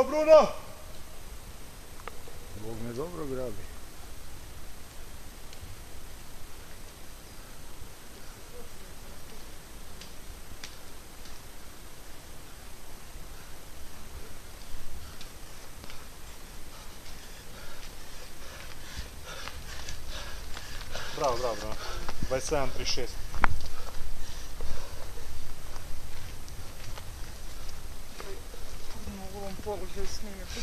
Bruno! Bog me dobro grabi. Bravo, bravo, bravo. 27-36. U ovom položaju snimati.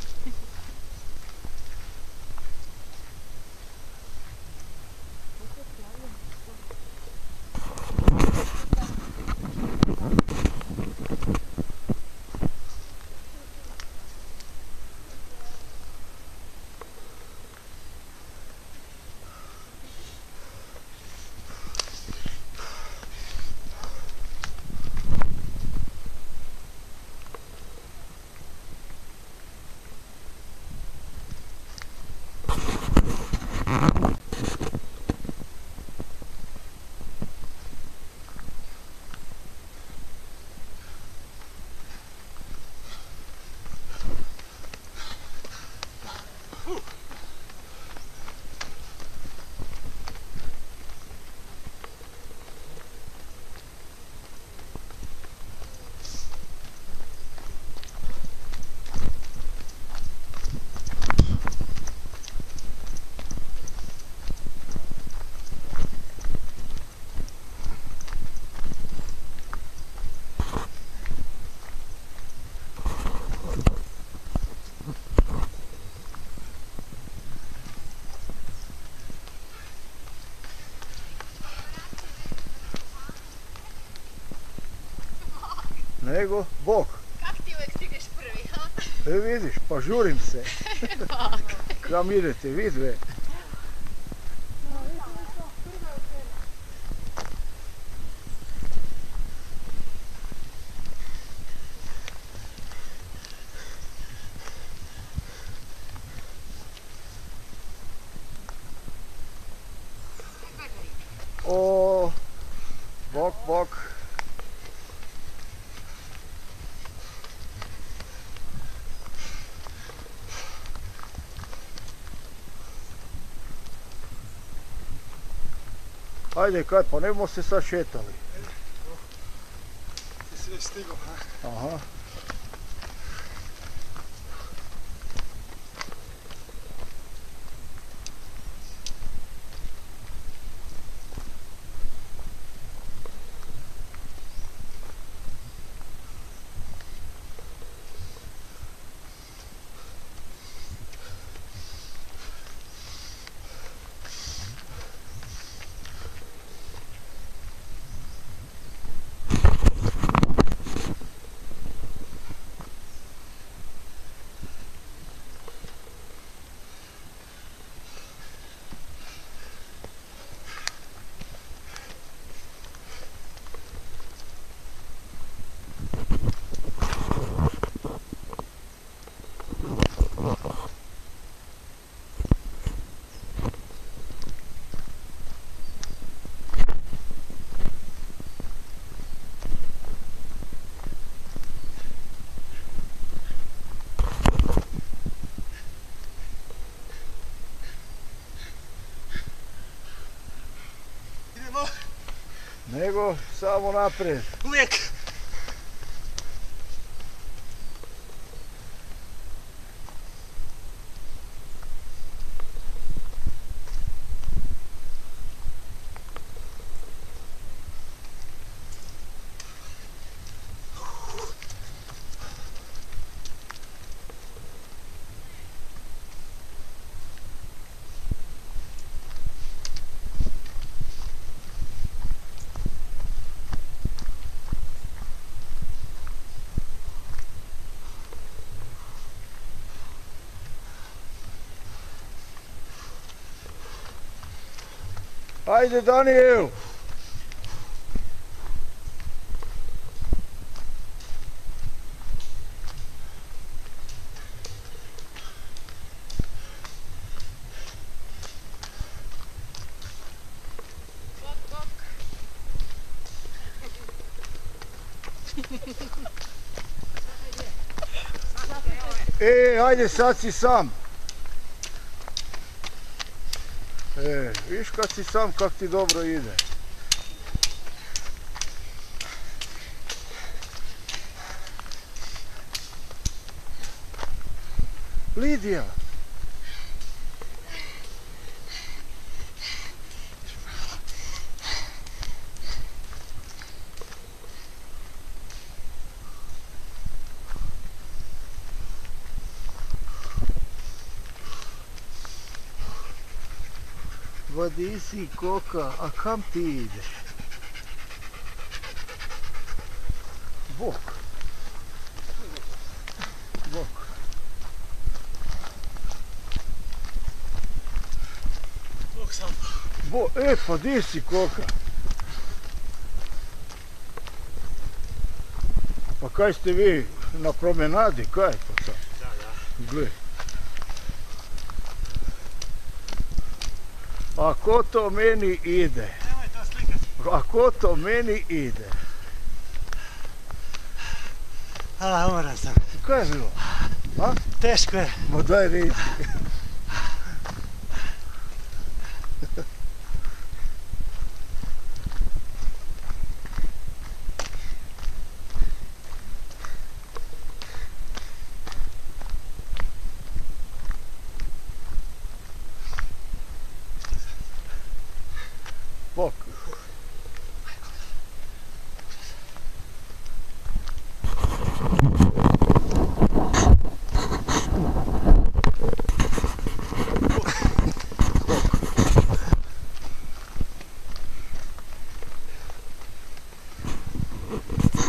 Nego, Bog. Kak ti uvijek stigneš prvi, ha? Vidiš, pa žurim se. Kam idete, vidve? O, bok, bok. Ajde, kad, pa ne bomo se sad šetali. Ti si već stigao, ha? Aha. Idemo! Nego, samo naprijed. Uvijek! Ajde, Daniel! Bok, bok. Ajde sad si sam. Viš kad si sam kak ti dobro ide. Lidija. Vadi si koka, a kam ti ideš? Bok. Bok. Bok sam. Pa di si koka? Pa kaj ste vi na promenadi, kaj pa sad? Da. Gle. Ako to meni ide? Nemoj to slikati. Ako to meni ide? Umoran sam. Kaj je bilo? Teško je. Ma daj reći. Bok.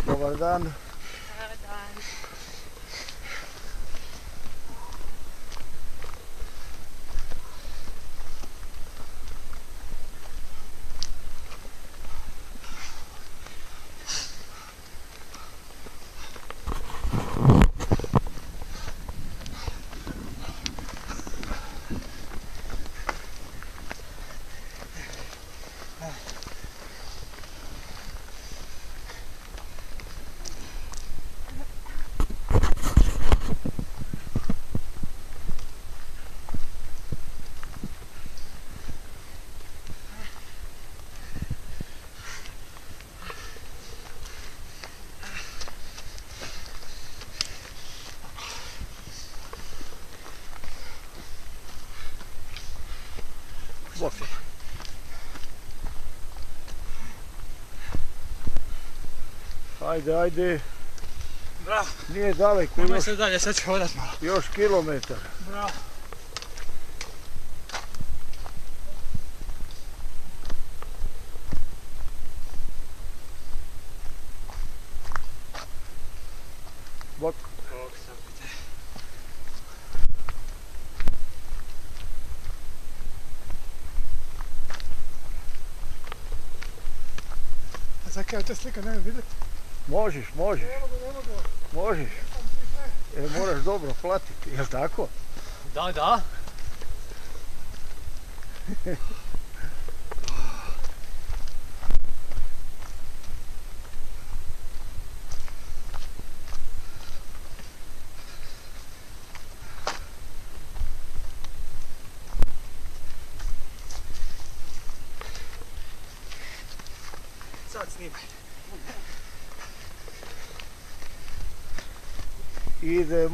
Dobar dan. Dobar dan. Bok. Ajde, ajde. Bravo. Nije daleko, Nemoj se dalje, sad ću hodat malo. još kilometar. Bravo. Bok. Bok sam. A sad kada te slika nemoj vidjeti? Možeš, možeš, Ne mogu. možeš. Moraš dobro platiti, jel tako? Da. Sad snimaj. Ide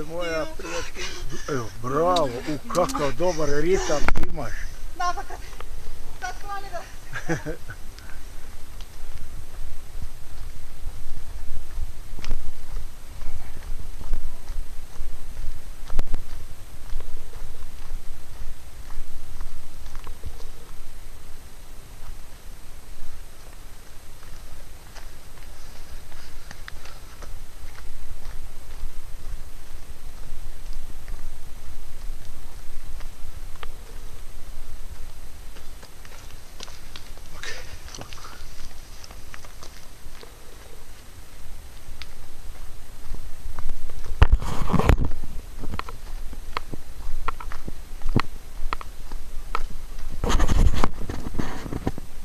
moja prijateljica. Evo, bravo, kakav dobar ritam imaš. Napakat. Sad planira.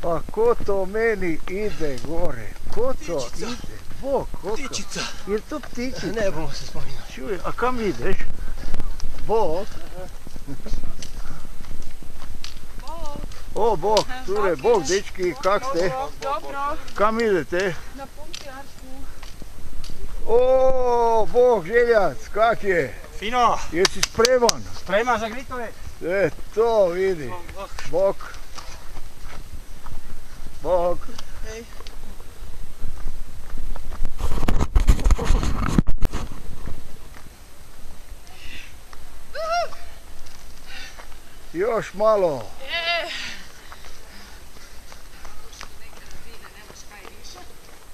Pa ko to meni ide gore? Ko to ide? Bog, koliko? Ptičica. Je to ptičica? Ne bomo se spominjati. Čuj, a kam ideš? Bog? O, Bog, cure, Bog, dečki, kak ste? Dobro. Kam idete? Na Puntijarsku. O, Bog, Željac, kak je? Fino, Jesi spreman? spreman za gritove. To vidi. Bog. Bog. Hej. Još malo.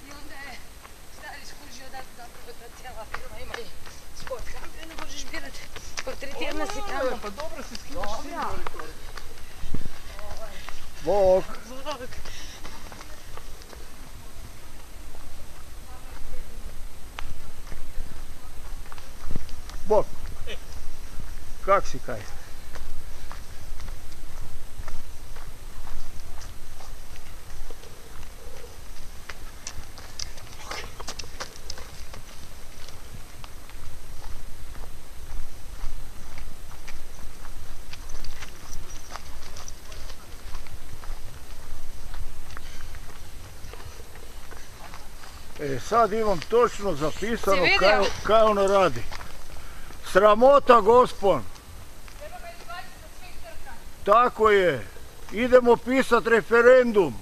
I onda je stari skužio da zapravo ta cijela firma ima i sport kamp i ne možeš birat. Po 3 tjedna si tamo. Pa dobro si skinuš sigurno. Bog. Zbog. Bog. Kak si kaj? Sad imam točno zapisano kaj ono radi. Sramota, gospon. Tako je. Idemo pisat referendum.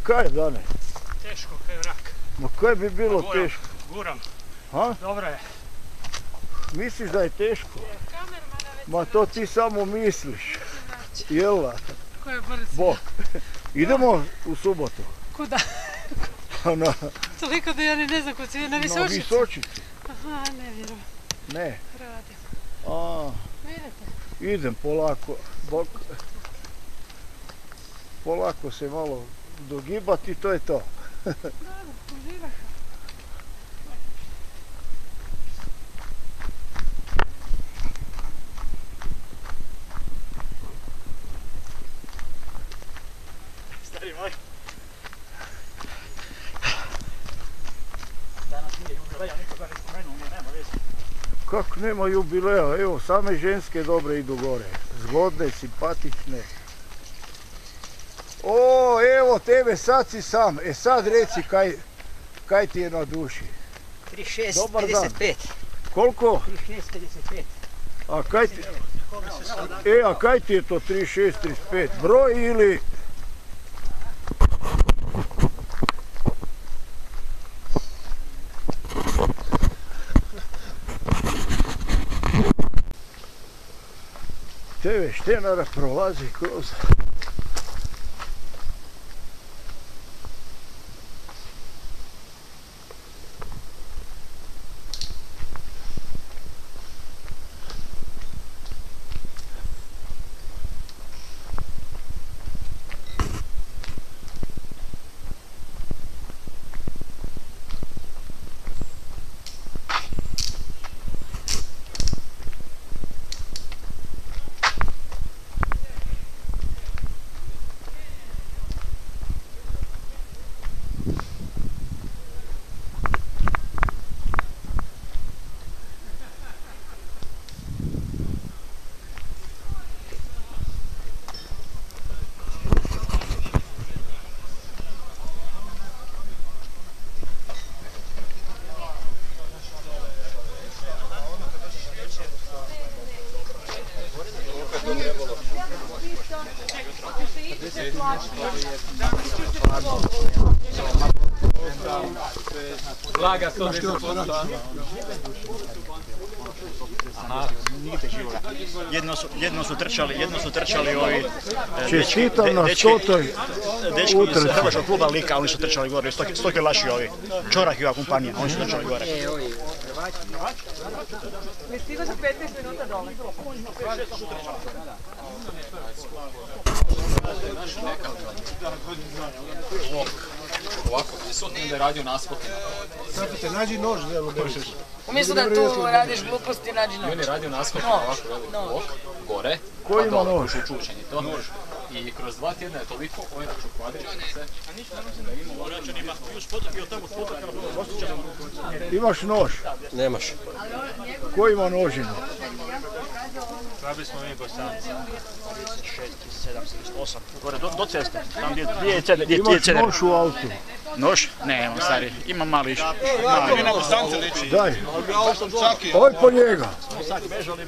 Kaj, Dane? Teško, kaj vrak. Ma kaj bi bilo teško? Guram. Ha? Dobro je. Misliš da je teško? Ma to ti samo misliš. Jela? Ko je brz? Bog. Idemo u subotu. Kuda? Na Toliko da ja ne znam kod si, na Visočici. Visočici. Aha, ne vjerujem. Ne. Radim. A, Vidite? idem polako. Bog. Polako se malo dogibati i to je to. Dobro, uživaj. Stari moj. Danas nije jubileja, nikoga ne spomenuo, nema veze. Kako nema jubileja? Evo, same ženske dobre idu gore. Zgodne, simpatične. O, evo tebe, sad si sam. Sad reci kaj ti je na duši. 36,55. Koliko? 36,55. A kaj ti... a kaj ti je to 36, 35? Broj ili... TV štenara prolazi kroz... Blaga 110%. Aha, nigdje živoga. Jedno su trčali ovi... Čestitam na 100. Dečki iz Hrvatskog kluba Lika, oni su trčali gore, 100 kilaši ovi. Čorak i ova kompanija, oni su trčali gore. Mi stigo za 15 minuta dole. Ovako, prisutno da je radio naskoke. Sapite, nađi nož, djelo bežeš. Umjesto da tu radiš gluposti, nađi I on je noć. radio naskoke na ovako velik blok, gore, Ko pa ima dole, nož? učučen je to. I kroz 2 tjedna je toliko ojaču kvadričice. Imaš nož? Nemaš. Ko ima nožinu? Trebali smo mi Bosanci. 36, 37, 38. Gore, do ceste. Tam gdje je ceder. Imaš nož u autu? Nož? Ne, imam stari. Imam mali. Daj. Oj po njega. Sad bežali.